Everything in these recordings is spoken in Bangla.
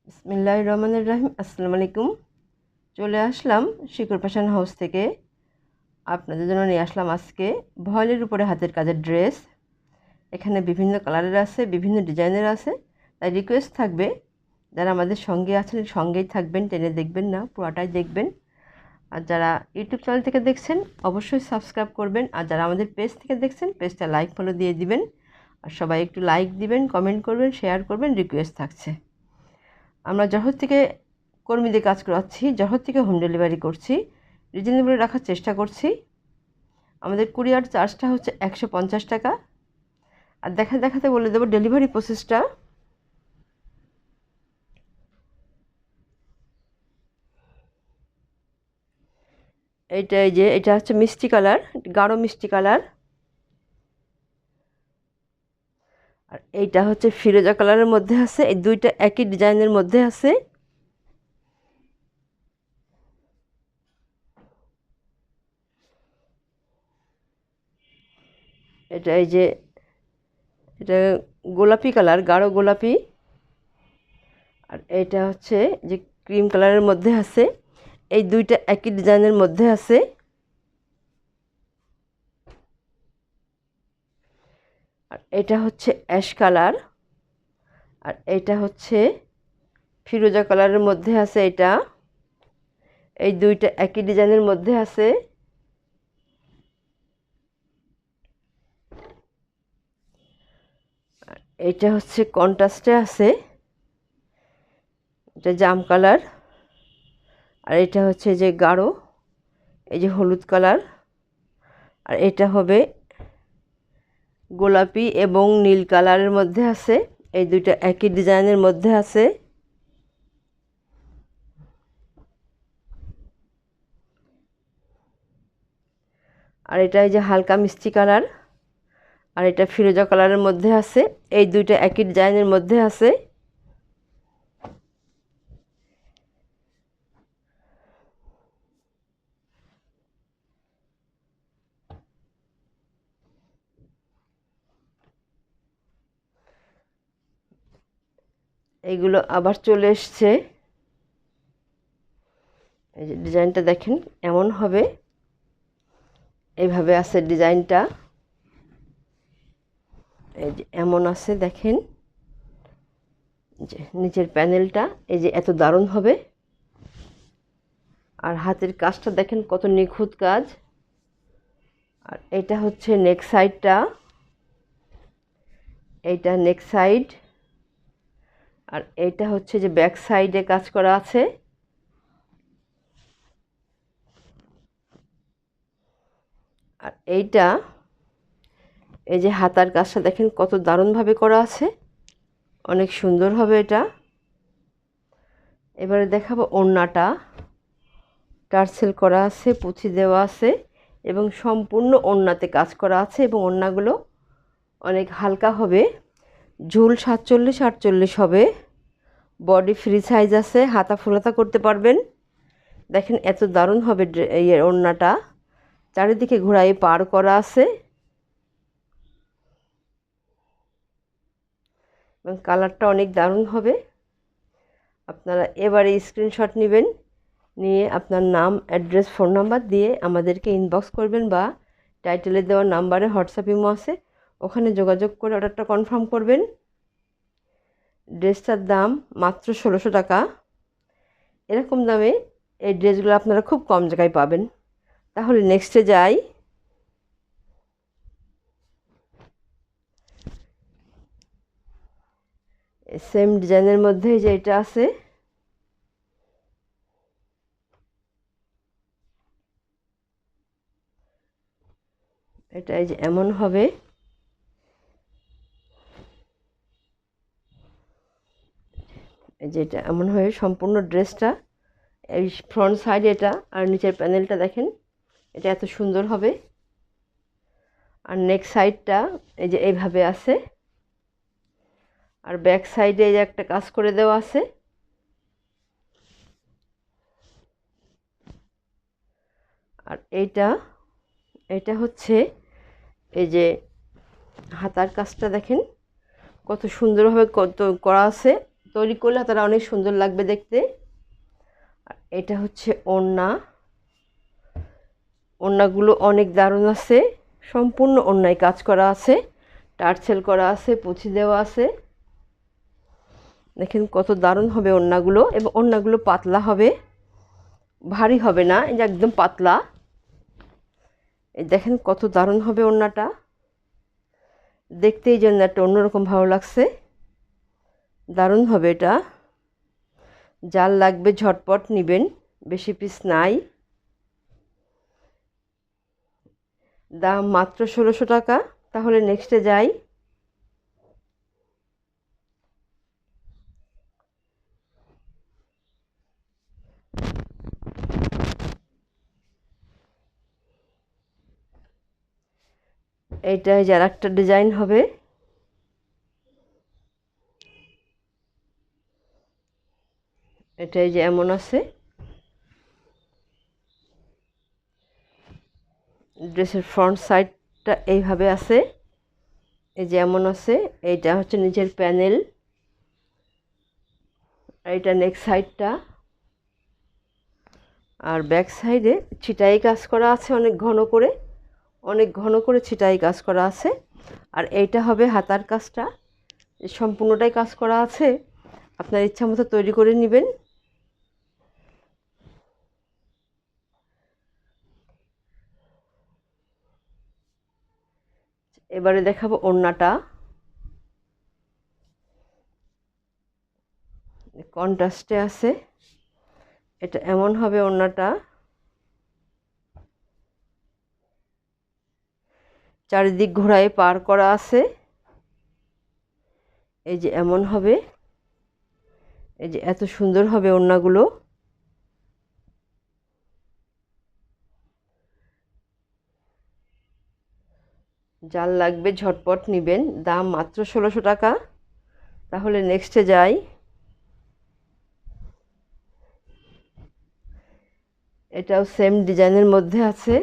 বিসমিল্লাহির রহমানির রহিম। আসসালামু আলাইকুম। চলে আসলাম শিকড় ফ্যাশন হাউস থেকে। আপনাদের জন্য নিয়ে আসলাম আজকে ভয়েলের উপরে হাতের কাজের ড্রেস। এখানে বিভিন্ন কালারের আছে, বিভিন্ন ডিজাইনের আছে। তাই রিকোয়েস্ট থাকবে, যারা আমাদের সঙ্গে আছেন সঙ্গেই থাকবেন, টেনে দেখবেন না, পুরোটাই দেখবেন। আর যারা ইউটিউব চ্যানেল থেকে দেখছেন অবশ্যই সাবস্ক্রাইব করবেন। আর যারা আমাদের পেজ থেকে দেখছেন পেজটা লাইক ফলো দিয়ে দিবেন। আর সবাই একটু লাইক দিবেন, কমেন্ট করবেন, শেয়ার করবেন, রিকোয়েস্ট থাকছে। আমরা জহর থেকে কর্মী দিয়ে কাজ করাচ্ছি, জহর থেকে হোম ডেলিভারি করছি, রিজনেবল রাখার চেষ্টা করছি। আমাদের কুরিয়ার চার্জটা হচ্ছে 150 টাকা। আর দেখাতে বলে দেবো ডেলিভারি প্রসেসটা। এটা হচ্ছে মিষ্টি কালার, গাঢ় মিষ্টি কালার। আর এইটা হচ্ছে ফিরোজা কালারের মধ্যে আছে। এই দুইটা একই ডিজাইনের মধ্যে আছে। এটা এটা গোলাপি কালার, গাঢ় গোলাপি। আর এটা হচ্ছে যে ক্রিম কালারের মধ্যে আছে। এই দুইটা একই ডিজাইনের মধ্যে আছে। আর এটা হচ্ছে অ্যাশ কালার। আর এটা হচ্ছে ফিরোজা কালারের মধ্যে আছে। এই দুইটা একই ডিজাইনের মধ্যে আছে। আর এটা হচ্ছে কন্ট্রাস্টে আছে, এটা জাম কালার। আর এটা হচ্ছে যে গাঢ়, এই যে হলুদ কালার। আর এটা হবে গোলাপি এবং নীল কালারের মধ্যে আছে। এই দুইটা একই ডিজাইনের মধ্যে আছে। আর এটা এই যে হালকা মিষ্টি কালার। আর এটা ফিরোজা কালারের মধ্যে আছে। এই দুইটা একই ডিজাইনের মধ্যে আছে। এইগুলো আবার চলে এসছে। এই যে ডিজাইনটা দেখেন এমন হবে, এইভাবে আছে ডিজাইনটা। এই যে এমন আছে দেখেন, যে নিচের প্যানেলটা এই যে এত দারুণ হবে। আর হাতের কাজটা দেখেন কত নিখুঁত কাজ। আর এটা হচ্ছে নেক সাইডটা, এইটা নেক সাইড। আর এইটা হচ্ছে যে ব্যাক সাইডে কাজ করা আছে। আর এইটা এই যে হাতার কাজটা দেখেন কত দারুণভাবে করা আছে, অনেক সুন্দর হবে এটা। এবারে দেখাবো ওড়নাটা। টার্সেল করা আছে, পুঁথি দেওয়া আছে এবং সম্পূর্ণ ওড়নাতে কাজ করা আছে। এবং ওড়নাগুলো অনেক হালকা হবে, ঝুল 47-48 হবে। বডি ফ্রি সাইজ আছে, হাতা ফুলাতা করতে পারবেন। দেখেন এত দারুণ হবে এই ওড়নাটা, চারিদিকে ঘোড়ায় পার করা আছে এবং কালারটা অনেক দারুণ হবে। আপনারা এবারে স্ক্রিনশট নেবেন, নিয়ে আপনার নাম, অ্যাড্রেস, ফোন নাম্বার দিয়ে আমাদেরকে ইনবক্স করবেন বা টাইটেলে দেওয়া নাম্বারে হোয়াটসঅ্যাপ ইমো আছে, ওখানে যোগাযোগ করে অর্ডারটা কনফার্ম করবেন। ড্রেসটার দাম মাত্র 1600 টাকা। এরকম দামে এই ড্রেসগুলো আপনারা খুব কম জায়গায় পাবেন। তাহলে নেক্সটে যাই। সেম ডিজাইনের মধ্যে যে এটা আছে, এটা এই যে এমন হবে। এই যে এটা এমন হয়ে সম্পূর্ণ ড্রেসটা, এই ফ্রন্ট সাইড এটা আর নিচের প্যানেলটা দেখেন, এটা এত সুন্দর হবে। আর নেক সাইডটা এই যে এইভাবে আছে। আর ব্যাক সাইডে এই যে একটা কাজ করে দেওয়া আছে। আর এটা হচ্ছে এই যে হাতার কাজটা দেখেন কত সুন্দরভাবে কত করা আছে, তৈরি করলে তারা অনেক সুন্দর লাগবে দেখতে। আর এটা হচ্ছে ওড়না। ওড়নাগুলো অনেক দারুণ আছে, সম্পূর্ণ ওড়নায় কাজ করা আছে, টার্সেল করা আছে, পুঁথি দেওয়া আছে। দেখেন কত দারুণ হবে ওড়নাগুলো, এবং ওড়নাগুলো পাতলা হবে, ভারী হবে না, এই যে একদম পাতলা। এই দেখেন কত দারুণ হবে ওড়নাটা, দেখতেই জন্য একটা অন্যরকম ভালো লাগছে, দারুণ হবে এটা। যার লাগবে ঝটপট নেবেন, বেশি পিস নাই। দাম মাত্র 1600 টাকা। তাহলে নেক্সটে যাই। এইটাই যার একটা ডিজাইন হবে, এটাই যে এমন আছে। ড্রেসের ফ্রন্ট সাইডটা এইভাবে আছে, এই যে এমন আছে। এইটা হচ্ছে নিচের প্যানেল, এইটা নেক সাইডটা। আর ব্যাক সাইডে ছিটাই কাজ করা আছে, অনেক ঘন করে, অনেক ঘন করে ছিটাই কাজ করা আছে। আর এইটা হবে হাতার কাজটা, সম্পূর্ণটাই কাজ করা আছে, আপনার ইচ্ছা মতো তৈরি করে নেবেন। এবারে দেখাবো ওড়নাটা, কন্ট্রাস্টে আছে। এটা এমন হবে ওড়নাটা, চারিদিক ঘোড়ায় পার করা আছে, এই যে এমন হবে। এই যে এত সুন্দর হবে ওড়নাগুলো। যার লাগবে ঝটপট নেবেন, দাম মাত্র 1600 টাকা। তাহলে নেক্সটে যাই। এটাও সেম ডিজাইনের মধ্যে আছে,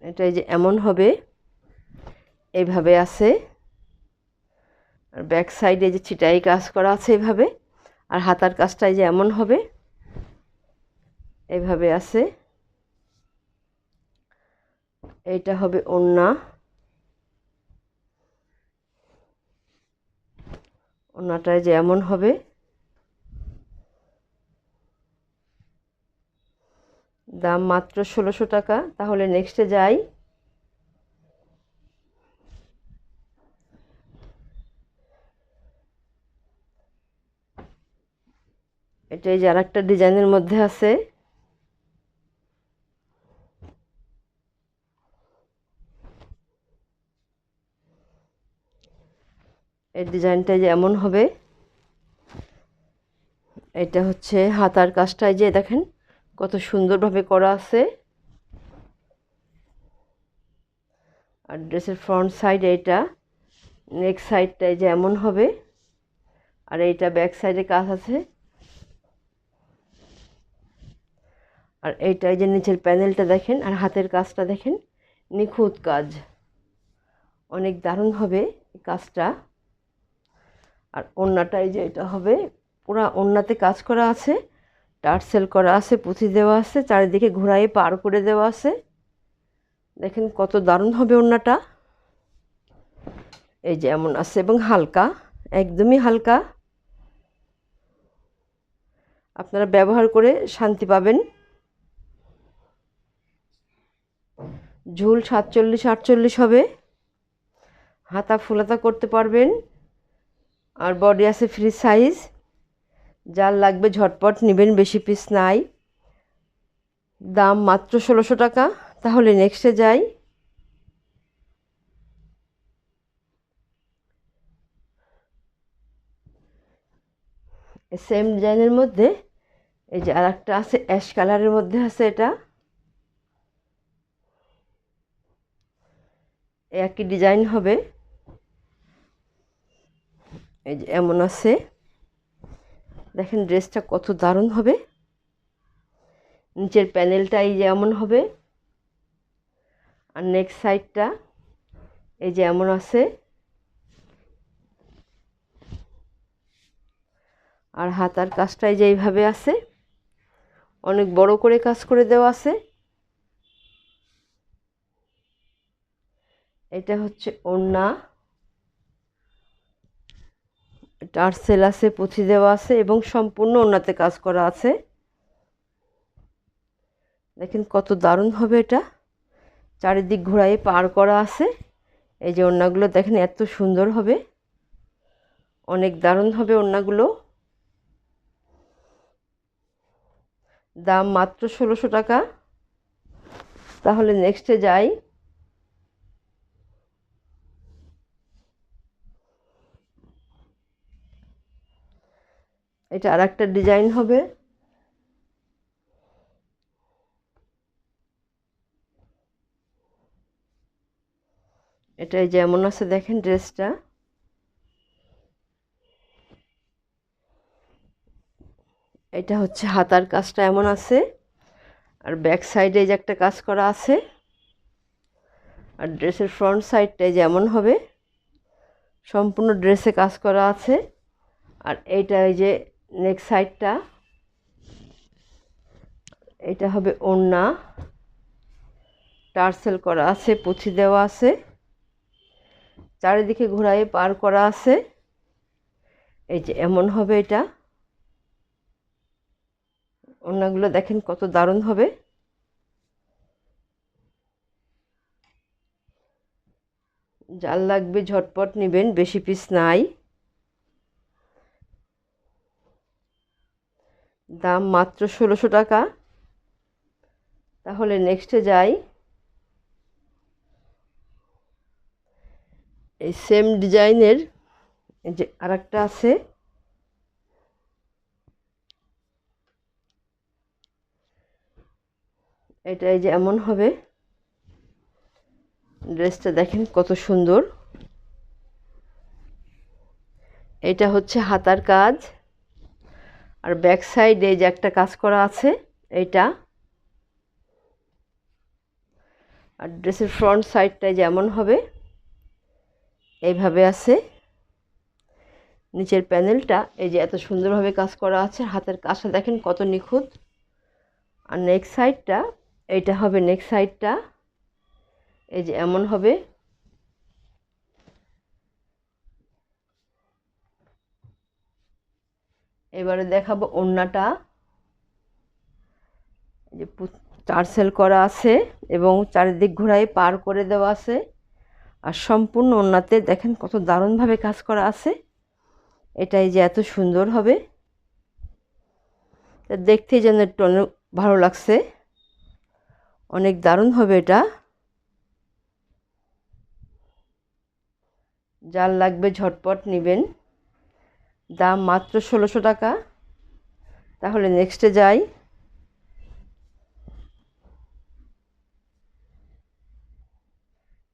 এটাই যে এমন হবে, এইভাবে আছে। আর ব্যাক সাইডে যে ছিটাই কাজ করা আছে এইভাবে। আর হাতার কাজটাই যে এমন হবে, এইভাবে আছে। এইটা হবে ওড়না, ওড়নাটায় যে এমন হবে। দাম মাত্র 1600 টাকা। তাহলে নেক্সটে যাই। এটাই যে আরেকটা ডিজাইনের মধ্যে আছে, এই ডিজাইনটা যে এমন হবে। এটা হচ্ছে হাতার কাজটাই যে দেখেন কত সুন্দরভাবে করা আছে। আর ড্রেসের ফ্রন্ট সাইড, এইটা নেক সাইডটাই যে এমন হবে। আর এইটা ব্যাক সাইডে কাজ আছে। আর এইটাই যে নিচের প্যানেলটা দেখেন, আর হাতের কাজটা দেখেন, নিখুঁত কাজ, অনেক দারুণ হবে এই কাজটা। আর ওড়নাটাই যে এটা হবে, পুরা ওড়নাতে কাজ করা আছে, টার্সেল করা আছে, পুঁথি দেওয়া আছে, চারিদিকে ঘোড়ায় পার করে দেওয়া আছে। দেখেন কত দারুণ হবে ওড়নাটা, এই যে এমন আছে। এবং হালকা, একদমই হালকা, আপনারা ব্যবহার করে শান্তি পাবেন। ঝুল 47-48 হবে, হাতা ফুলাতা করতে পারবেন। আর বডি আছে ফ্রি সাইজ। যার লাগবে ঝটপট নেবেন, বেশি পিস নাই। দাম মাত্র 1600 টাকা। তাহলে নেক্সটে যাই। সেম ডিজাইনের মধ্যে এই যে আরেকটা আছে, অ্যাশ কালারের মধ্যে আছে। এটা একই ডিজাইন হবে, এই যে এমন আছে। দেখেন ড্রেসটা কত দারুণ হবে, নিচের প্যানেলটা এই যেমন হবে, আর নেক্সট সাইডটা এই যে এমন আছে, আর হাতার কাজটাই যে এইভাবে আছে, অনেক বড় করে কাজ করে দেওয়া আছে। এটা হচ্ছে ওড়না, টার্সেল আছে, পুঁথি দেওয়া আছে এবং সম্পূর্ণ ওড়নাতে কাজ করা আছে। দেখেন কত দারুণ হবে এটা, চারিদিক ঘোরায় পার করা আছে। এই যে ওড়নাগুলো দেখেন এত সুন্দর হবে, অনেক দারুণ হবে ওড়নাগুলো। দাম মাত্র 1600 টাকা। তাহলে নেক্সটে যাই। এটা আর একটা ডিজাইন হবে। এটাই যেমন আছে দেখেন ড্রেসটা, এটা হচ্ছে হাতার কাজটা এমন আছে, আর ব্যাক সাইডে যে একটা কাজ করা আছে, আর ড্রেসের ফ্রন্ট সাইডটাই যেমন হবে, সম্পূর্ণ ড্রেসে কাজ করা আছে। আর এইটা এই যে নেক সাইডটা, এটা হবে ওড়না, টার্সেল করা আছে, পুঁথি দেওয়া আছে, চারিদিকে ঘোরায় পার করা আছে। এই যে এমন হবে এটা, ওড়নাগুলো দেখেন কত দারুণ হবে। যার লাগবে ঝটপট নেবেন, বেশি পিস নাই। দাম মাত্র 1600 টাকা। তাহলে নেক্সটে যাই। এই সেম ডিজাইনের যে আরেকটা আছে, এটাই যে এমন হবে, ড্রেসটা দেখেন কত সুন্দর। এটা হচ্ছে হাতার কাজ, আর ব্যাক সাইডে যে একটা কাজ করা আছে এইটা, আর ড্রেসের ফ্রন্ট সাইডটাই যেমন হবে এইভাবে আছে। নিচের প্যানেলটা এই যে এত সুন্দরভাবে কাজ করা আছে, হাতের কাজটা দেখেন কত নিখুঁত। আর নেক সাইডটা এইটা হবে, নেক সাইডটা এই যে এমন হবে। এবারে দেখাবো ওড়নাটা, এই যে টার্সেল করা আছে এবং চারিদিক ঘোরায় পার করে দেওয়া আছে, আর সম্পূর্ণ ওড়নাতে দেখেন কত দারুণভাবে কাজ করা আছে। এটাই যে এত সুন্দর হবে, দেখতেই যেন একটু অনেক ভালো লাগছে, অনেক দারুণ হবে এটা। যার লাগবে ঝটপট নেবেন, দাম মাত্র 1600 টাকা। তাহলে নেক্সটে যাই।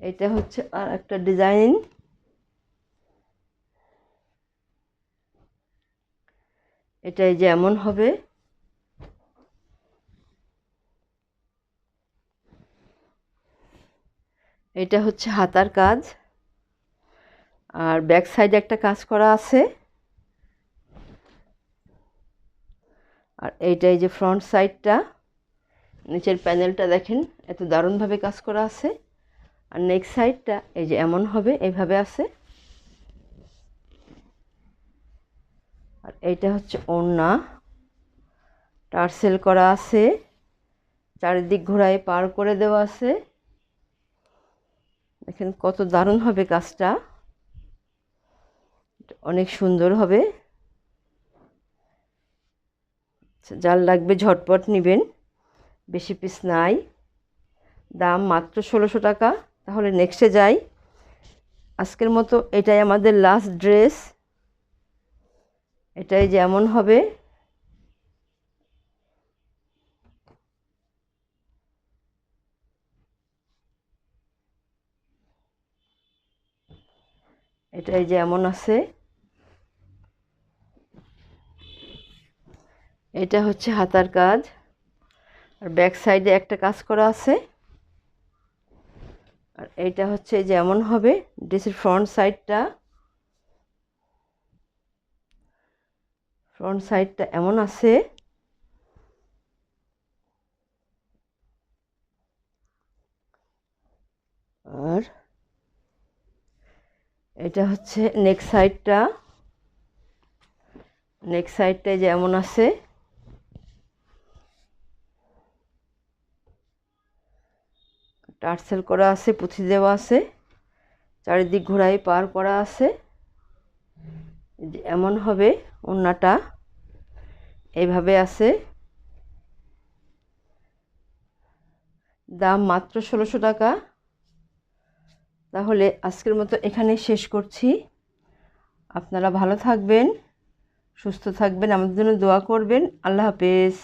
এটা হচ্ছে আর একটা ডিজাইন, এটাই যেমন হবে, এটা হচ্ছে হাতার কাজ, আর ব্যাক সাইডে একটা কাজ করা আছে, আর এইটাই যে ফ্রন্ট সাইডটা, নিচের প্যানেলটা দেখেন এত দারুণভাবে কাজ করা আছে, আর নেক্সট সাইডটা এই যে এমন হবে, এইভাবে আছে। আর এইটা হচ্ছে ওড়না, টার্সেল করা আছে, চারিদিক ঘোরায় পার করে দেওয়া আছে। দেখেন কত দারুণ হবে কাজটা, অনেক সুন্দর হবে। যার লাগবে ঝটপট নেবেন, বেশি পিস নাই। দাম মাত্র 1600 টাকা। তাহলে নেক্সটে যাই। আজকের মতো এটাই আমাদের লাস্ট ড্রেস, এটাই যেমন হবে, এটাই যেমন আছে। এটা হচ্ছে হাতার কাজ, আর ব্যাক সাইডে একটা কাজ করা আছে। আর এইটা হচ্ছে যেমন হবে ড্রেসের ফ্রন্ট সাইডটা এমন আছে। আর এটা হচ্ছে নেক সাইডটা যেমন আছে। টার্সেল করা আছে, পুঁথি দেওয়া আছে, চারিদিক ঘোড়ায় পার করা আছে। এমন হবে ওড়নাটা, এইভাবে আছে। দাম মাত্র 1600 টাকা। তাহলে আজকের মতো এখানে শেষ করছি। আপনারা ভালো থাকবেন, সুস্থ থাকবেন, আমাদের জন্য দোয়া করবেন। আল্লাহ হাফেজ।